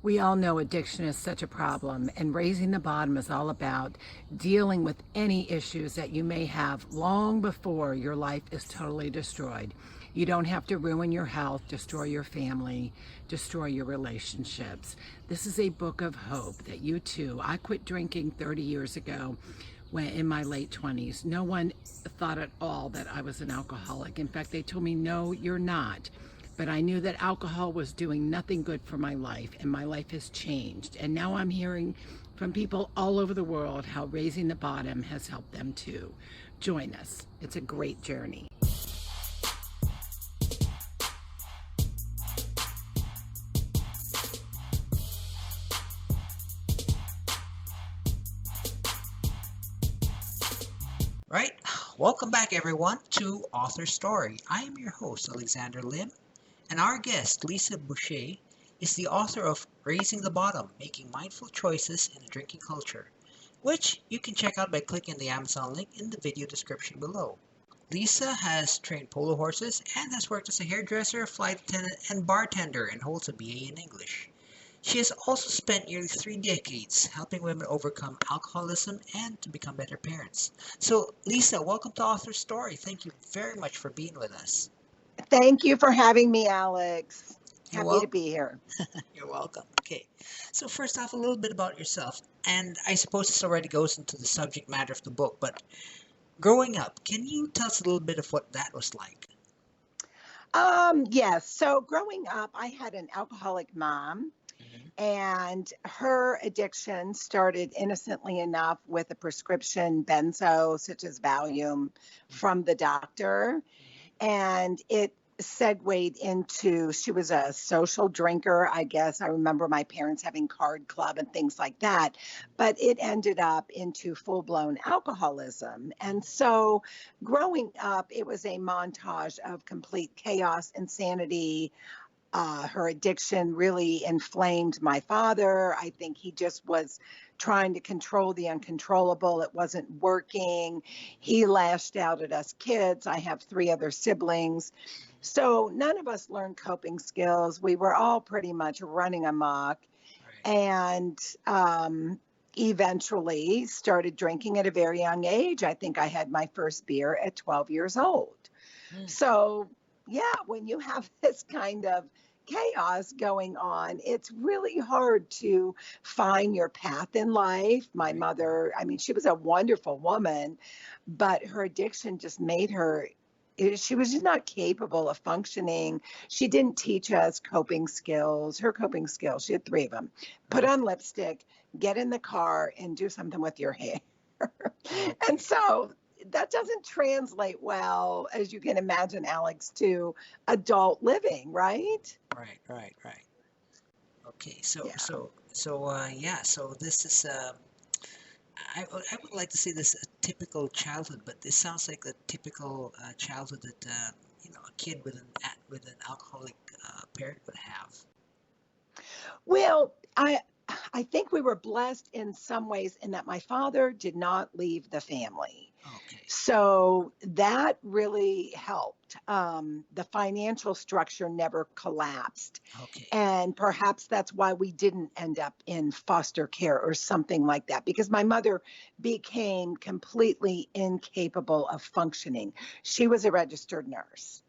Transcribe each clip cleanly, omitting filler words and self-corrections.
We all know addiction is such a problem, and Raising the Bottom is all about dealing with any issues that you may have long before your life is totally destroyed. You don't have to ruin your health, destroy your family, destroy your relationships. This is a book of hope that you too. I quit drinking 30 years ago when in my late 20s. No one thought at all that I was an alcoholic. In fact, they told me, "No, you're not." But I knew that alcohol was doing nothing good for my life, and my life has changed. And now I'm hearing from people all over the world how Raising the Bottom has helped them too. Join us. It's a great journey. Right. Welcome back, everyone, to Author Story. I am your host, Alexander Lim, and our guest, Lisa Boucher, is the author of Raising the Bottom, Making Mindful Choices in a Drinking Culture, which you can check out by clicking the Amazon link in the video description below. Lisa has trained polo horses and has worked as a hairdresser, flight attendant, and bartender, and holds a BA in English. She has also spent nearly 3 decades helping women overcome alcoholism and to become better parents. So, Lisa, welcome to Author Story. Thank you very much for being with us. Thank you for having me, Alex. You're Happy to welcome. be here. You're welcome. Okay. So, first off, a little bit about yourself. And I suppose this already goes into the subject matter of the book, but growing up, can you tell us a little bit of what that was like? Yes. So growing up, I had an alcoholic mom, Mhm. and her addiction started innocently enough with a prescription benzo, such as Valium, from the doctor. Mhm. And it segued into she was a social drinker, I guess. I remember my parents having card club and things like that, but it ended up into full-blown alcoholism. And so growing up, it was a montage of complete chaos, insanity. Her addiction really inflamed my father. I think he just was trying to control the uncontrollable. It wasn't working. He lashed out at us kids. I have 3 other siblings. So none of us learned coping skills. We were all pretty much running amok, Right. and eventually started drinking at a very young age. I think I had my first beer at 12 years old. Mm. So, yeah, when you have this kind of chaos going on, it's really hard to find your path in life. My Right. mother, I mean, she was a wonderful woman, but her addiction just made her. She was just not capable of functioning. She didn't teach us coping skills. Her coping skills, she had 3 of them. Put Right. on lipstick, get in the car, and do something with your hair. And Okay. so that doesn't translate well, as you can imagine, Alex, to adult living, right? Right. Right. Right. Okay. So, Yeah. so, so, yeah. So this is I would like to say this a typical childhood, but this sounds like a typical childhood that a kid with an alcoholic parent would have. Well, I think we were blessed in some ways in that my father did not leave the family. Okay. So that really helped. The financial structure never collapsed. Okay. And perhaps that's why we didn't end up in foster care or something like that, because my mother became completely incapable of functioning. She was a registered nurse.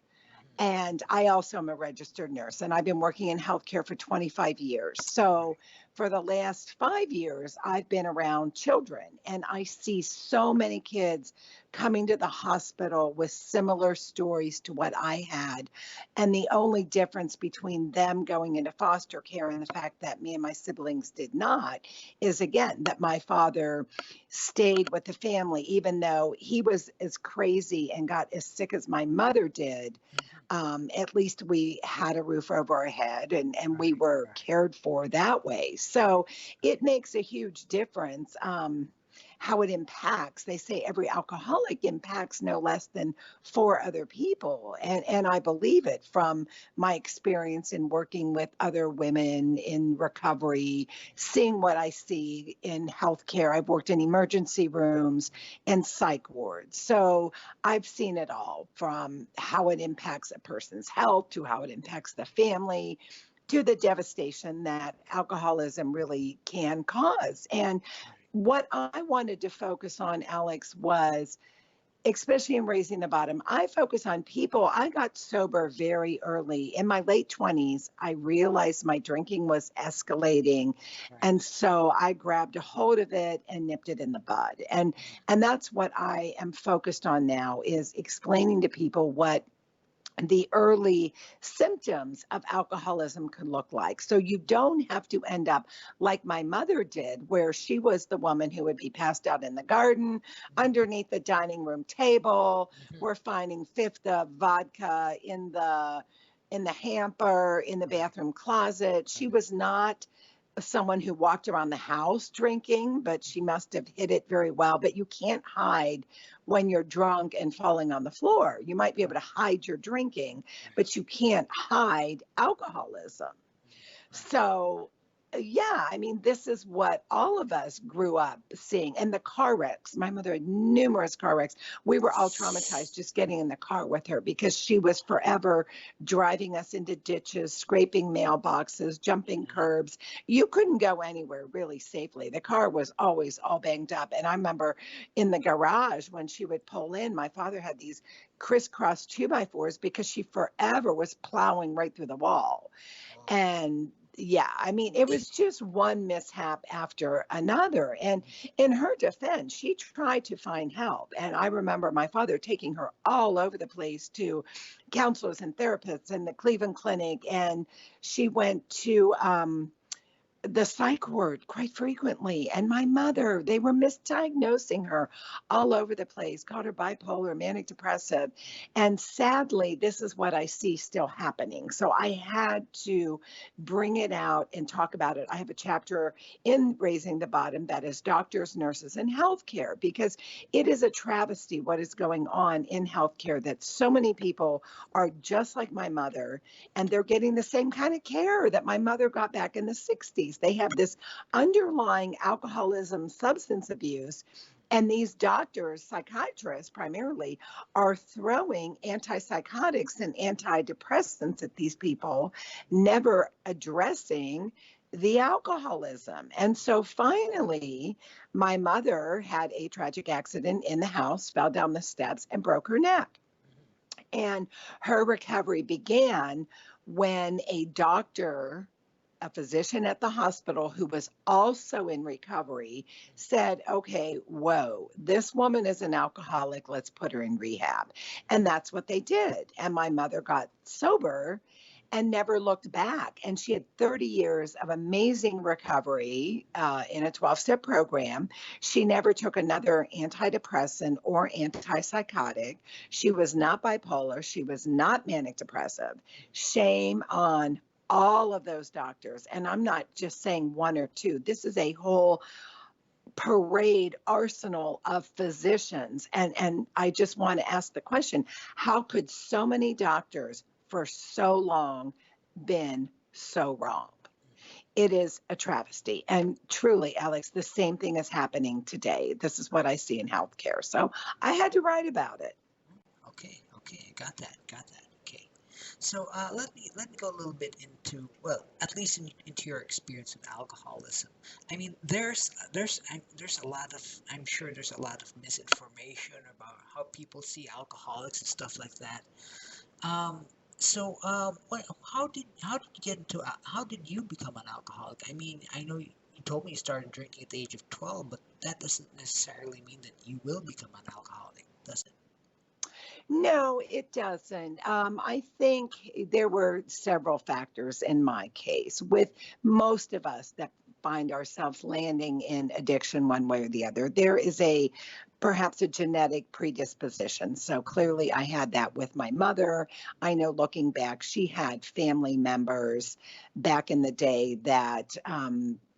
And I also am a registered nurse, and I've been working in healthcare for 25 years. So, Right. for the last 5 years, I've been around children, and I see so many kids coming to the hospital with similar stories to what I had. And the only difference between them going into foster care and the fact that me and my siblings did not is, again, that my father stayed with the family, even though he was as crazy and got as sick as my mother did. Mhm. At least we had a roof over our head, and we Right. were Right. cared for that way. So it makes a huge difference, how it impacts. They say every alcoholic impacts no less than 4 other people. And I believe it from my experience in working with other women in recovery, seeing what I see in healthcare. I've worked in emergency rooms and psych wards. So I've seen it all, from how it impacts a person's health to how it impacts the family to the devastation that alcoholism really can cause. And what I wanted to focus on, Alex, was especially in raising the bottom, I focus on people. I got sober very early. In my late 20s, I realized my drinking was escalating. Right. And so I grabbed a hold of it and nipped it in the bud. And that's what I am focused on now, is explaining to people what the early symptoms of alcoholism can look like. So you don't have to end up like my mother did, where she was the woman who would be passed out in the garden, underneath the dining room table. Mhm. We're finding fifth of vodka in the hamper, in the Right. bathroom closet. She Right. was not someone who walked around the house drinking, but she must have hid it very well. But you can't hide when you're drunk and falling on the floor. You might be able Right. to hide your drinking, Right. but you can't hide alcoholism. Right. So, yeah, I mean, this is what all of us grew up seeing. And the car wrecks. My mother had numerous car wrecks. We were all traumatized just getting in the car with her, because she was forever driving us into ditches, scraping mailboxes, jumping Mhm. curbs. You couldn't go anywhere really safely. The car was always all banged up. And I remember in the garage when she would pull in, my father had these crisscross 2x4s, because she forever was plowing right through the wall. Oh. And yeah, I mean, it was just one mishap after another. And in her defense, she tried to find help. And I remember my father taking her all over the place to counselors and therapists and the Cleveland Clinic. And she went to the psych ward quite frequently. And my mother, they were misdiagnosing her all over the place, called her bipolar, manic depressive. And sadly, this is what I see still happening. So I had to bring it out and talk about it. I have a chapter in Raising the Bottom that is doctors, nurses, and healthcare, because it is a travesty what is going on in healthcare, that so many people are just like my mother, and they're getting the same kind of care that my mother got back in the 60s. They have this underlying alcoholism, substance abuse, and these doctors, psychiatrists primarily, are throwing antipsychotics and antidepressants at these people, never addressing the alcoholism. And so finally, my mother had a tragic accident in the house, fell down the steps, and broke her neck. And her recovery began when a doctor, a physician at the hospital who was also in recovery, said, okay, whoa, this woman is an alcoholic. Let's put her in rehab. And that's what they did. And my mother got sober and never looked back. And she had 30 years of amazing recovery in a 12-step program. She never took another antidepressant or antipsychotic. She was not bipolar. She was not manic depressive. Shame on all of those doctors. And I'm not just saying one or two. This is a whole parade arsenal of physicians. And I just want to ask the question, how could so many doctors for so long been so wrong? It is a travesty. And truly, Alex, the same thing is happening today. This is what I see in healthcare. So I had to write about it. Okay, okay, got that, got that. Okay, so let me go a little bit into, well, at least into your experience with alcoholism. I mean, there's a lot of, I'm sure there's a lot of misinformation about how people see alcoholics and stuff like that. Um, how did you get into how did you become an alcoholic? I mean, I know you told me you started drinking at the age of 12, but that doesn't necessarily mean that you will become an alcoholic, does it? No, it doesn't. I think there were several factors in my case. With most of us that find ourselves landing in addiction one way or the other, there is a perhaps a genetic predisposition. So clearly, I had that with my mother. I know looking back, she had family members back in the day that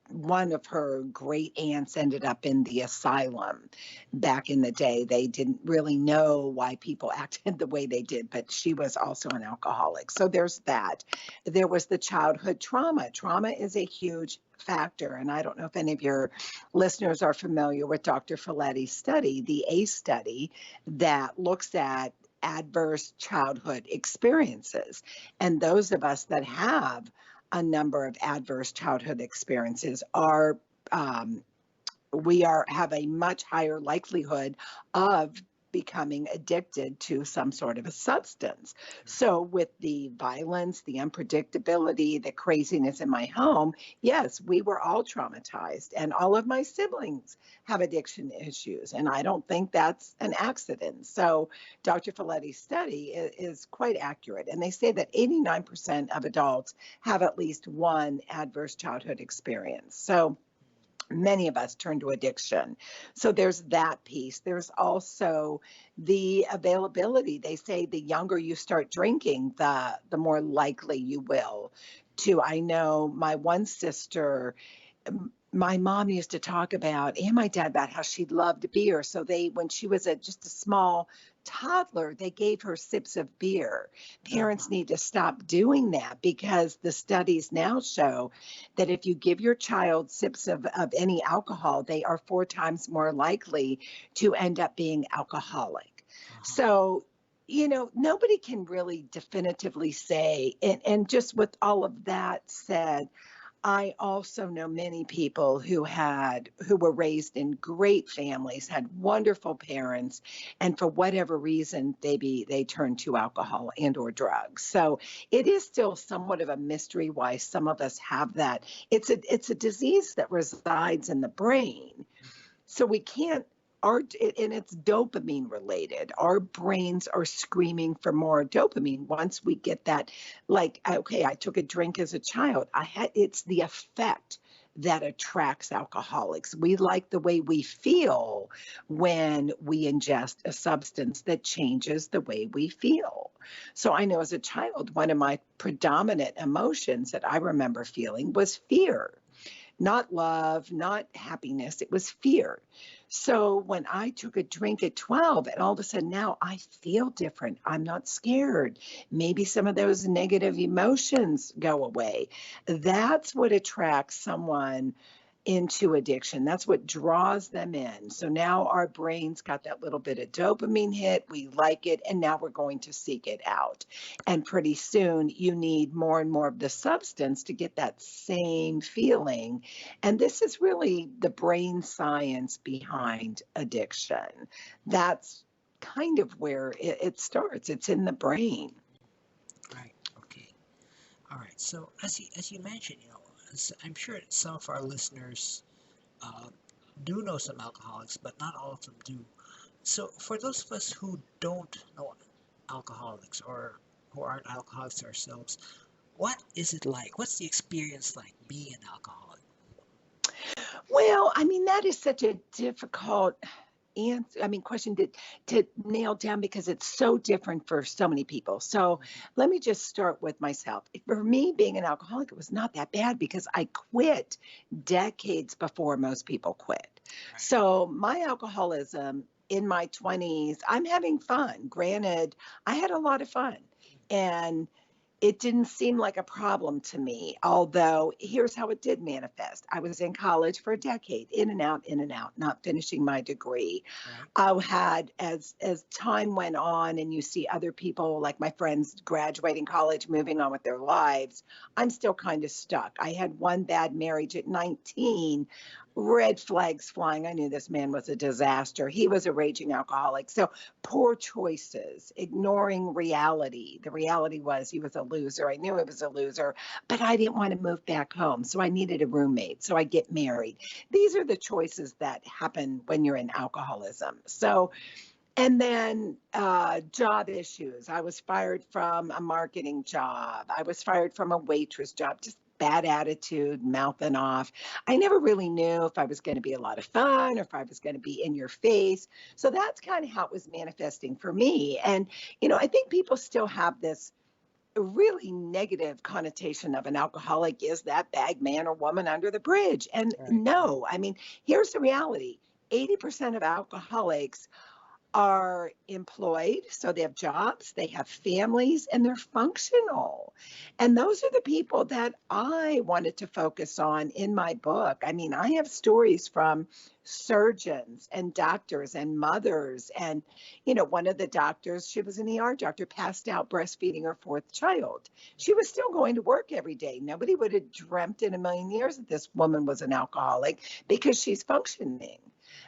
one of her great aunts ended up in the asylum back in the day. They didn't really know why people acted the way they did, but she was also an alcoholic. So there's that. There was the childhood trauma. Trauma is a huge factor. And I don't know if any of your listeners are familiar with Dr. Folletti's study, the ACE study, that looks at adverse childhood experiences. And those of us that have a number of adverse childhood experiences. We have a much higher likelihood of becoming addicted to some sort of a substance. So, with the violence, the unpredictability, the craziness in my home, yes, we were all traumatized, and all of my siblings have addiction issues. And I don't think that's an accident. So, Dr. Folletti's study is quite accurate. And they say that 89% of adults have at least one adverse childhood experience. So, many of us turn to addiction. So there's that piece. There's also the availability. They say the younger you start drinking, the more likely you will to. I know my one sister, my mom used to talk about, and my dad, about how she loved beer. So when she was just a small toddler, they gave her sips of beer. Parents need to stop doing that, because the studies now show that if you give your child sips of any alcohol, they are 4 times more likely to end up being alcoholic. So, nobody can really definitively say, and just with all of that said, I also know many people who were raised in great families, had wonderful parents, and for whatever reason, they turned to alcohol and or drugs. So it is still somewhat of a mystery why some of us have that. It's a disease that resides in the brain. So we can't, and it's dopamine related. Our brains are screaming for more dopamine. Once we get that, like, okay, I took a drink as a child. It's the effect that attracts alcoholics. We like the way we feel when we ingest a substance that changes the way we feel. So I know as a child, one of my predominant emotions that I remember feeling was fear. Not love, not happiness, it was fear. So when I took a drink at 12, and all of a sudden now I feel different, I'm not scared. Maybe some of those negative emotions go away. That's what attracts someone into addiction. That's what draws them in. So now our brains got that little bit of dopamine hit. We like it, and now we're going to seek it out. And pretty soon you need more and more of the substance to get that same feeling. And this is really the brain science behind addiction. That's kind of where it starts. It's in the brain. Right. Okay. All right. So as you mentioned, I'm sure some of our listeners uh, do know some alcoholics, but not all of them do. So for those of us who don't know alcoholics, or who aren't alcoholics ourselves, what is it like? What's the experience like being an alcoholic? Well, I mean, that is such a difficult question to nail down, because it's so different for so many people. So let me just start with myself. For me, being an alcoholic, it was not that bad, because I quit decades before most people quit. Right. So my alcoholism in my 20s, I'm having fun. Granted, I had a lot of fun. And it didn't seem like a problem to me, although here's how it did manifest. I was in college for a decade, in and out, not finishing my degree. Right. I had, as time went on, and you see other people, like my friends graduating college, moving on with their lives, I'm still kind of stuck. I had one bad marriage at 19, red flags flying. I knew this man was a disaster. He was a raging alcoholic. So poor choices, ignoring reality. The reality was he was a loser. I knew he was a loser, but I didn't want to move back home. So I needed a roommate. So I get married. These are the choices that happen when you're in alcoholism. So, and then job issues. I was fired from a marketing job. I was fired from a waitress job, just bad attitude, mouthing off. I never really knew if I was going to be a lot of fun or if I was going to be in your face. So that's kind of how it was manifesting for me. And, I think people still have this really negative connotation of an alcoholic is that bag man or woman under the bridge. And Right. no, I mean, here's the reality. 80% of alcoholics are employed, so they have jobs, they have families, and they're functional. And those are the people that I wanted to focus on in my book. I mean, I have stories from surgeons and doctors and mothers. And, one of the doctors, she was an ER doctor, passed out breastfeeding her fourth child. She was still going to work every day. Nobody would have dreamt in a million years that this woman was an alcoholic because she's functioning.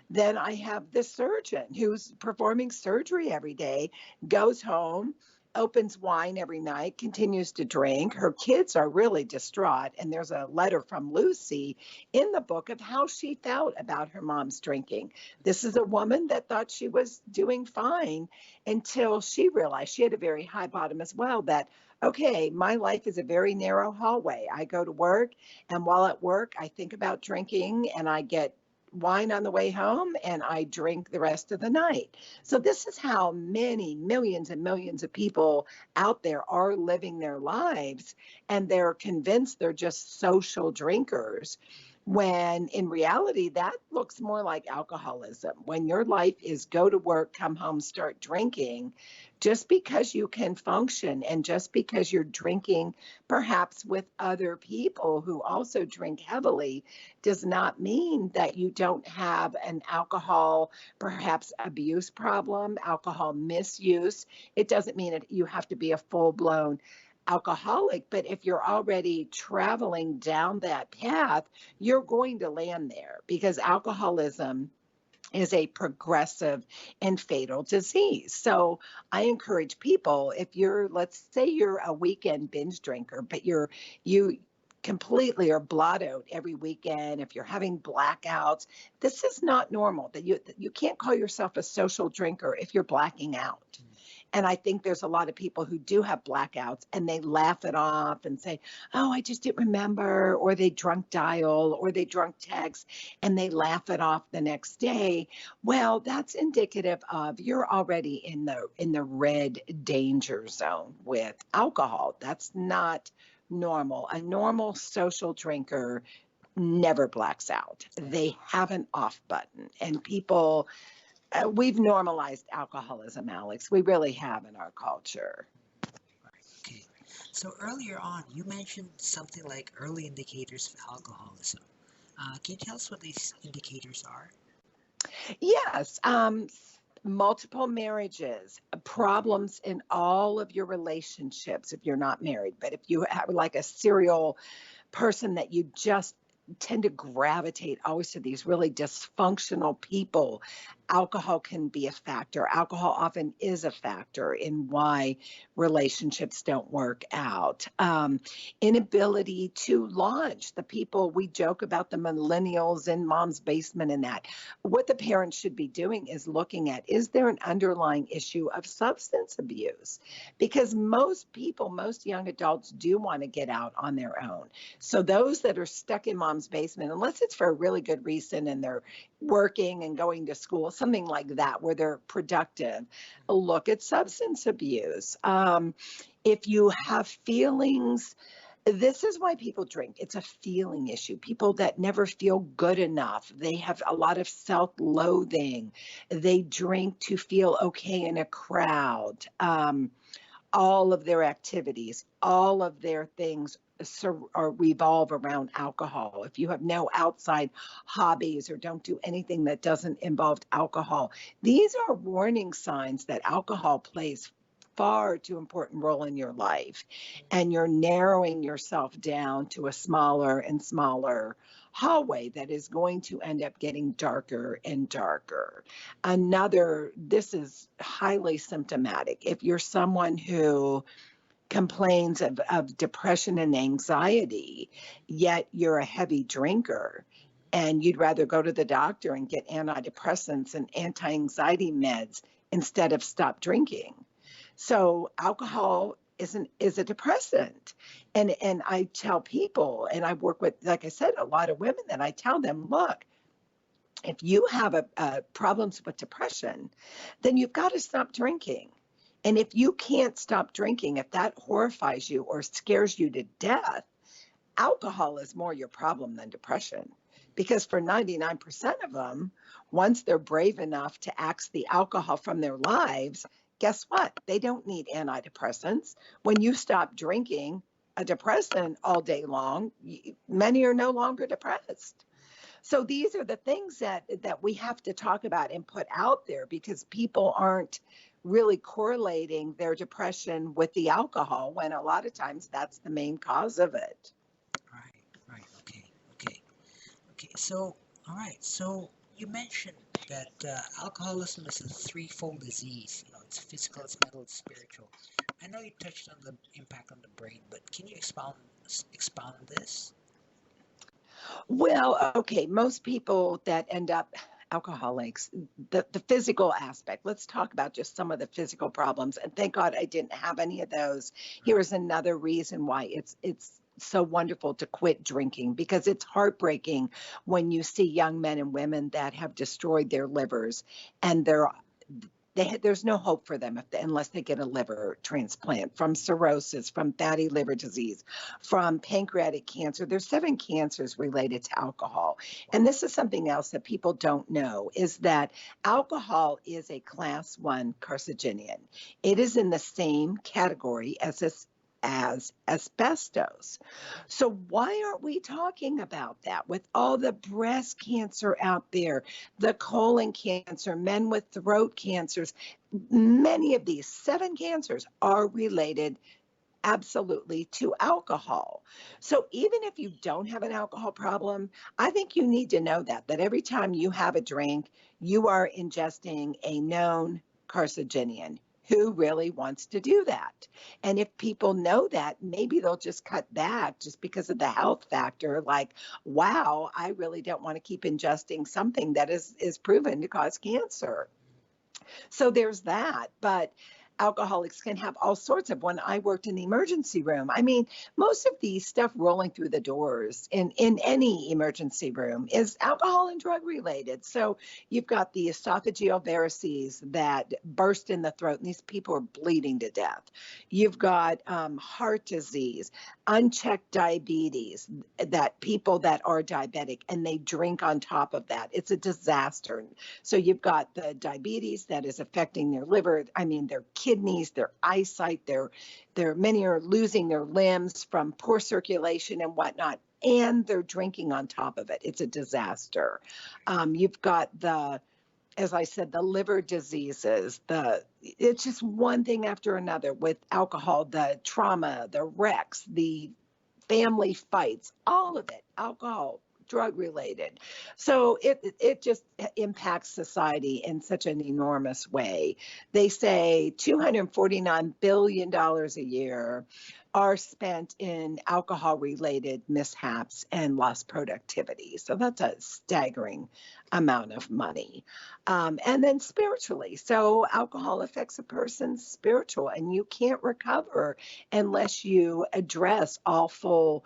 Then I have the surgeon who's performing surgery every day, goes home, opens wine every night, continues to drink. Her kids are really distraught. And there's a letter from Lucy in the book of how she felt about her mom's drinking. This is a woman that thought she was doing fine until she realized she had a very high bottom as well, that okay, my life is a very narrow hallway. I go to work, and while at work, I think about drinking and I get wine on the way home and I drink the rest of the night. So this is how many millions and millions of people out there are living their lives, and they're convinced they're just social drinkers. When in reality, that looks more like alcoholism. When your life is go to work, come home, start drinking, just because you can function and just because you're drinking perhaps with other people who also drink heavily does not mean that you don't have an alcohol, perhaps abuse problem, alcohol misuse. It doesn't mean that you have to be a full blown alcoholic, but if you're already traveling down that path, you're going to land there because alcoholism is a progressive and fatal disease. So I encourage people, if you're, let's say you're a weekend binge drinker, but you completely are blot out every weekend, if you're having blackouts, this is not normal. That you can't call yourself a social drinker if you're blacking out. And I think there's a lot of people who do have blackouts and they laugh it off and say, oh, I just didn't remember, or they drunk dial, or they drunk text, and they laugh it off the next day. Well, that's indicative of you're already in the red danger zone with alcohol. That's not normal. A normal social drinker never blacks out. They have an off button, and people we've normalized alcoholism, Alex. We really have in our culture. Okay. So earlier on, you mentioned something like early indicators of alcoholism. Can you tell us what these indicators are? Yes, multiple marriages, problems in all of your relationships if you're not married. But if you have like a serial person that you just tend to gravitate always to these really dysfunctional people, alcohol can be a factor. Alcohol often is a factor in why relationships don't work out. Inability to launch. The people, we joke about the millennials in mom's basement and that. What the parents should be doing is looking at, is there an underlying issue of substance abuse? Because most people, most young adults do want to get out on their own. So those that are stuck in mom's basement, unless it's for a really good reason and they're working and going to school, something like that, where they're productive, look at substance abuse. If you have feelings, this is why people drink. It's a feeling issue. People that never feel good enough, they have a lot of self-loathing. They drink to feel okay in a crowd. All of their activities, all of their things or revolve around alcohol. If you have no outside hobbies or don't do anything that doesn't involve alcohol, these are warning signs that alcohol plays far too important role in your life, and you're narrowing yourself down to a smaller and smaller hallway that is going to end up getting darker and darker. This is highly symptomatic. If you're someone who complains of depression and anxiety, yet you're a heavy drinker, and you'd rather go to the doctor and get antidepressants and anti-anxiety meds instead of stop drinking. So alcohol is a depressant. And I tell people, and I work with, like I said, a lot of women, that I tell them, look, if you have problems with depression, then you've got to stop drinking. And if you can't stop drinking, if that horrifies you or scares you to death, alcohol is more your problem than depression. Because for 99% of them, once they're brave enough to axe the alcohol from their lives, guess what? They don't need antidepressants. When you stop drinking a depressant all day long, many are no longer depressed. So these are the things that we have to talk about and put out there because people aren't really correlating their depression with the alcohol when a lot of times that's the main cause of it. Right, right. Okay, okay, okay. So, all right. So you mentioned that alcoholism is a threefold disease. You know, it's physical, it's mental, it's spiritual. I know you touched on the impact on the brain, but can you expound on this? Well, okay, most people that end up alcoholics, the physical aspect, let's talk about just some of the physical problems. And thank God I didn't have any of those. Here Right. is another reason why it's so wonderful to quit drinking because it's heartbreaking when you see young men and women that have destroyed their livers and there's no hope for them unless they get a liver transplant from cirrhosis, from fatty liver disease, from pancreatic cancer. There's 7 cancers related to alcohol. And Wow. this is something else that people don't know is that alcohol is a class 1 carcinogen. It is in the same category as asbestos. So why aren't we talking about that with all the breast cancer out there, the colon cancer, men with throat cancers? Many of these 7 cancers are related absolutely to alcohol. So even if you don't have an alcohol problem, I think you need to know that every time you have a drink, you are ingesting a known carcinogen. Who really wants to do that? And if people know that, maybe they'll just cut back just because of the health factor. Like, wow, I really don't want to keep ingesting something that is proven to cause cancer. So there's that. But alcoholics can have all sorts of. When I worked in the emergency room, I mean, most of the stuff rolling through the doors in any emergency room is alcohol and drug related. So you've got the esophageal varices that burst in the throat, and these people are bleeding to death. You've got heart disease, unchecked diabetes, that people that are diabetic and they drink on top of that. It's a disaster. So you've got the diabetes that is affecting their liver, I mean, their kidneys, their eyesight, their many are losing their limbs from poor circulation and whatnot. And they're drinking on top of it. It's a disaster. You've got as I said, the liver diseases, it's just one thing after another with alcohol, the trauma, the wrecks, the family fights, all of it, alcohol, drug related. So it just impacts society in such an enormous way. They say $249 billion a year are spent in alcohol related mishaps and lost productivity. So that's a staggering amount of money. And then spiritually. So alcohol affects a person's spiritual, and you can't recover unless you address all 4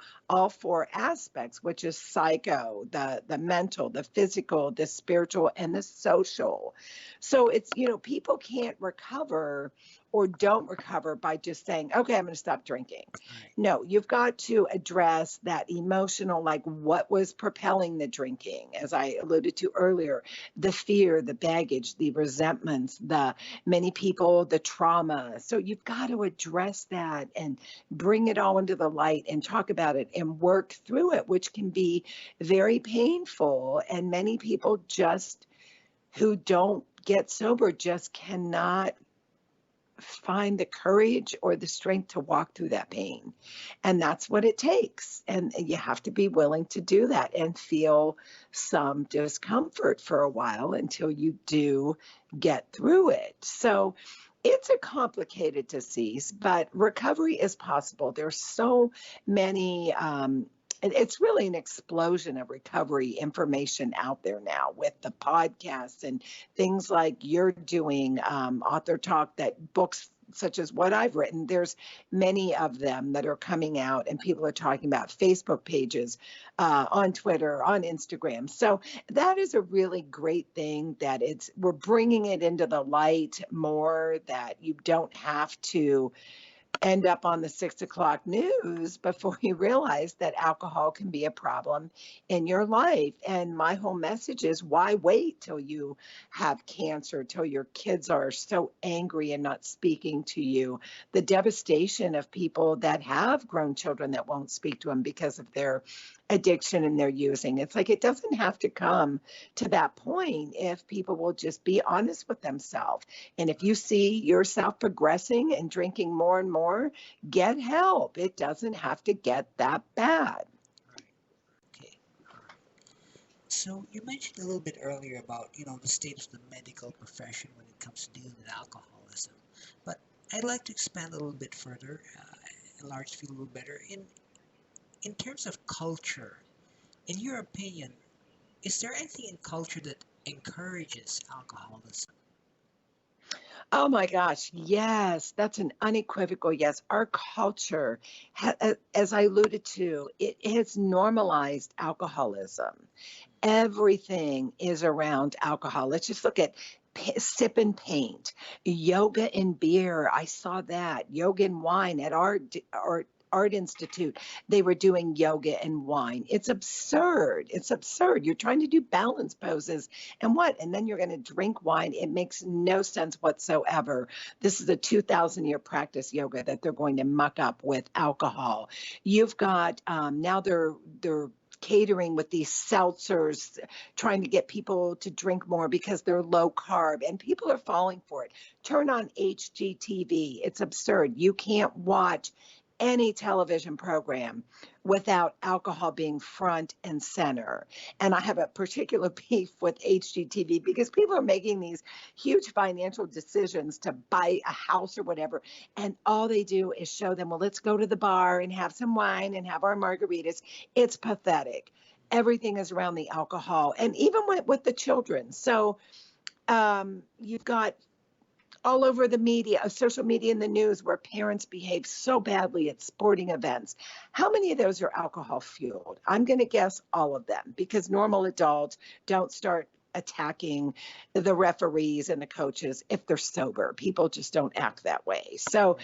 aspects, which is psycho, the mental, the physical, the spiritual, and the social. So it's, people can't recover or don't recover by just saying, okay, I'm going to stop drinking. Right. No, you've got to address that emotional, like what was propelling the drinking, as I alluded to earlier, the fear, the baggage, the resentments, the many people, the trauma. So you've got to address that and bring it all into the light and talk about it and work through it, which can be very painful. And many people just who don't get sober just cannot find the courage or the strength to walk through that pain. And that's what it takes. And you have to be willing to do that and feel some discomfort for a while until you do get through it. So it's a complicated disease, but recovery is possible. There's so many it's really an explosion of recovery information out there now with the podcasts and things like you're doing, Author Talk, that books such as what I've written, there's many of them that are coming out and people are talking about Facebook pages, on Twitter, on Instagram. So that is a really great thing that we're bringing it into the light more, that you don't have to end up on the 6 o'clock news before you realize that alcohol can be a problem in your life. And my whole message is, why wait till you have cancer, till your kids are so angry and not speaking to you? The devastation of people that have grown children that won't speak to them because of their addiction and their using. It's like, it doesn't have to come to that point if people will just be honest with themselves. And if you see yourself progressing and drinking more and more, get help. It doesn't have to get that bad. Right. Okay. All right. So you mentioned a little bit earlier about, the state of the medical profession when it comes to dealing with alcoholism. But I'd like to expand a little bit further, enlarge the field a little better. In terms of culture, in your opinion, is there anything in culture that encourages alcoholism? Oh my gosh, yes, that's an unequivocal yes. Our culture, as I alluded to, it has normalized alcoholism. Everything is around alcohol. Let's just look at sip and paint, yoga and beer. I saw that yoga and wine at our art institute. They were doing yoga and wine. It's absurd. It's absurd. You're trying to do balance poses and what? And then you're going to drink wine. It makes no sense whatsoever. This is a 2,000-year practice yoga that they're going to muck up with alcohol. You've got now they're catering with these seltzers, trying to get people to drink more because they're low carb, and people are falling for it. Turn on HGTV. It's absurd. You can't watch any television program without alcohol being front and center. And I have a particular beef with HGTV because people are making these huge financial decisions to buy a house or whatever. And all they do is show them, well, let's go to the bar and have some wine and have our margaritas. It's pathetic. Everything is around the alcohol, and even with the children. So you've got all over the media, social media and the news, where parents behave so badly at sporting events. How many of those are alcohol fueled? I'm going to guess all of them, because normal adults don't start attacking the referees and the coaches if they're sober. People just don't act that way. So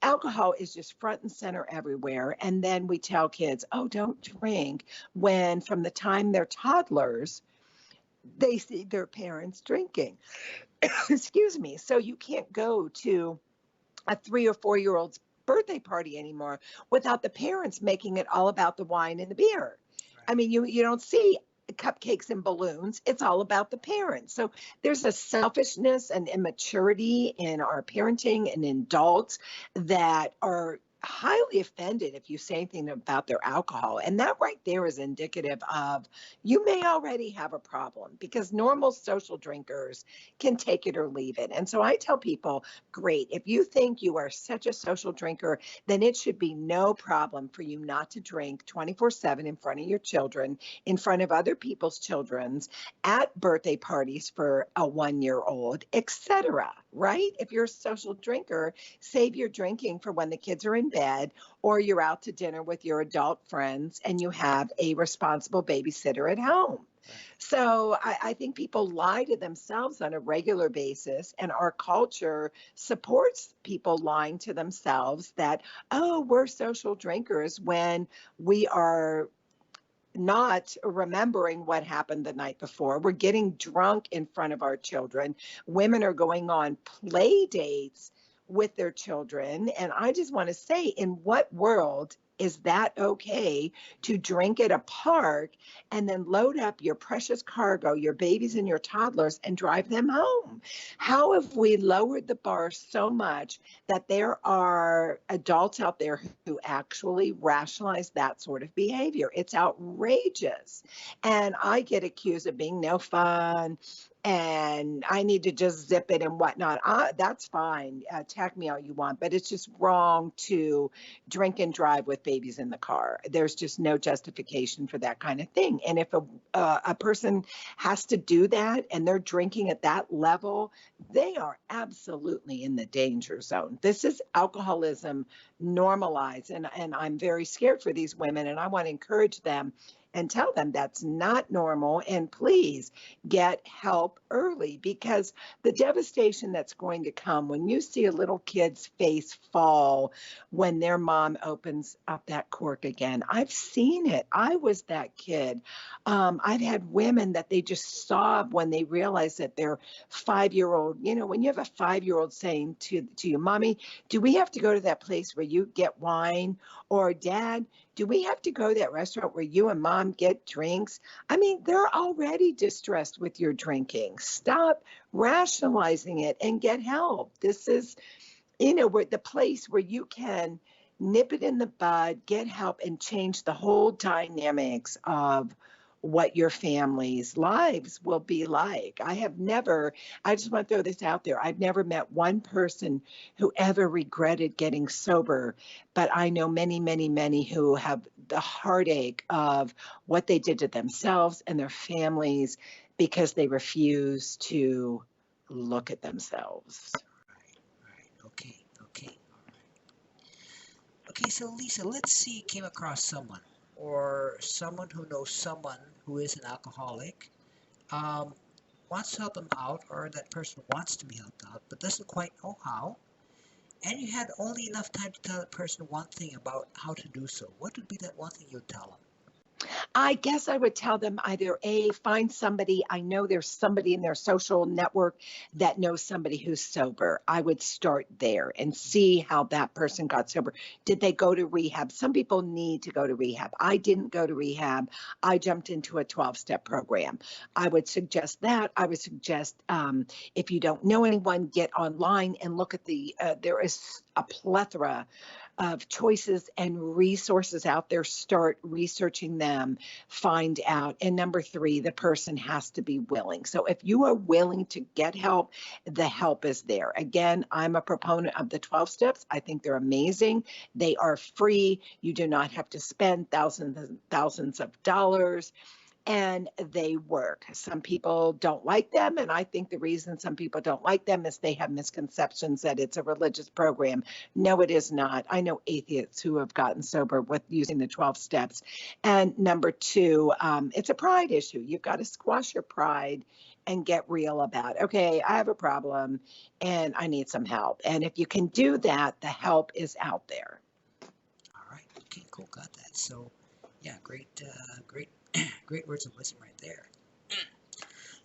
alcohol is just front and center everywhere. And then we tell kids, oh, don't drink, when from the time they're toddlers, they see their parents drinking. Excuse me. So you can't go to a 3 or 4 year old's birthday party anymore without the parents making it all about the wine and the beer. Right. I mean, you don't see cupcakes and balloons. It's all about the parents. So there's a selfishness and immaturity in our parenting and in adults that are highly offended if you say anything about their alcohol. And that right there is indicative of, you may already have a problem, because normal social drinkers can take it or leave it. And so I tell people, great, if you think you are such a social drinker, then it should be no problem for you not to drink 24/7 in front of your children, in front of other people's children's, at birthday parties for a 1-year-old, etc. Right? If you're a social drinker, save your drinking for when the kids are in bed, or you're out to dinner with your adult friends and you have a responsible babysitter at home. Right. So I think people lie to themselves on a regular basis, and our culture supports people lying to themselves that, oh, we're social drinkers, when we are not remembering what happened the night before. We're getting drunk in front of our children. Women are going on play dates with their children. And I just want to say, in what world is that okay to drink at a park and then load up your precious cargo, your babies and your toddlers, and drive them home? How have we lowered the bar so much that there are adults out there who actually rationalize that sort of behavior? It's outrageous. And I get accused of being no fun, and I need to just zip it and whatnot. That's fine. Attack me all you want, but it's just wrong to drink and drive with babies in the car. There's just no justification for that kind of thing. And if a person has to do that and they're drinking at that level, they are absolutely in the danger zone. This is alcoholism normalized, and I'm very scared for these women, and I want to encourage them. and tell them that's not normal. And please get help early, because the devastation that's going to come when you see a little kid's face fall when their mom opens up that cork again. I've seen it. I was that kid. I've had women that they just sob when they realize that their 5 year old, when you have a 5 year old saying to you, Mommy, do we have to go to that place where you get wine? Or Dad, do we have to go to that restaurant where you and Mom get drinks? I mean, they're already distressed with your drinking. Stop rationalizing it and get help. This is, where the place where you can nip it in the bud, get help, and change the whole dynamics of what your family's lives will be like. I just want to throw this out there. I've never met one person who ever regretted getting sober, but I know many, many, many who have the heartache of what they did to themselves and their families because they refuse to look at themselves. Right. Okay. Okay. All right. Okay. So Lisa, let's see you came across someone or someone who knows someone who is an alcoholic, um, wants to help them out, or that person wants to be helped out but doesn't quite know how, and you had only enough time to tell that person one thing about how to do so. What would be that one thing you'd tell them? I guess I would tell them either A, find somebody. I know there's somebody in their social network that knows somebody who's sober. I would start there and see how that person got sober. Did they go to rehab? Some people need to go to rehab. I didn't go to rehab. I jumped into a 12-step program. I would suggest that. I would suggest, if you don't know anyone, get online and look at there is a plethora of choices and resources out there. Start researching them, find out. And number three, the person has to be willing. So if you are willing to get help, the help is there. Again, I'm a proponent of the 12 steps. I think they're amazing. They are free. You do not have to spend thousands and thousands of dollars, and they work. Some people don't like them, and I think the reason some people don't like them is they have misconceptions that it's a religious program. No, it is not. I know atheists who have gotten sober with using the 12 steps. And number two, it's a pride issue. You've got to squash your pride and get real about, okay, I have a problem and I need some help. And if you can do that, the help is out there. All right. Okay. Cool. Got that. So, yeah, great, great, great words of wisdom right there.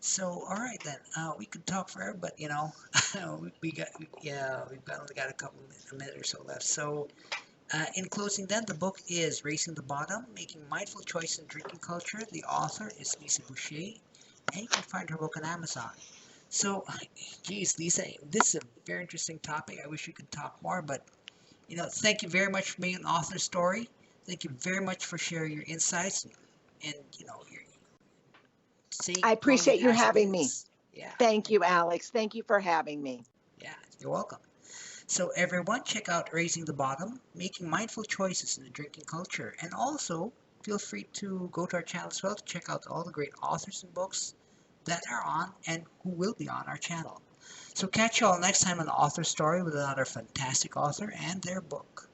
So, all right then. We could talk forever, but we've only got a minute or so left. So, in closing, then the book is Racing the Bottom: Making Mindful Choice in Drinking Culture. The author is Lisa Boucher, and you can find her book on Amazon. So, geez, Lisa, this is a very interesting topic. I wish we could talk more, but thank you very much for being an author story. Thank you very much for sharing your insights and your seeing I how you appreciate you actually having me. is. Yeah, Thank you, Alex. Thank you for having me. yeah, you're welcome. So everyone, check out Raising the Bottom, Making Mindful Choices in the Drinking Culture, and also feel free to go to our channel as well to check out all the great authors and books that are on and who will be on our channel. So catch you all next time on Author Story with another fantastic author and their book.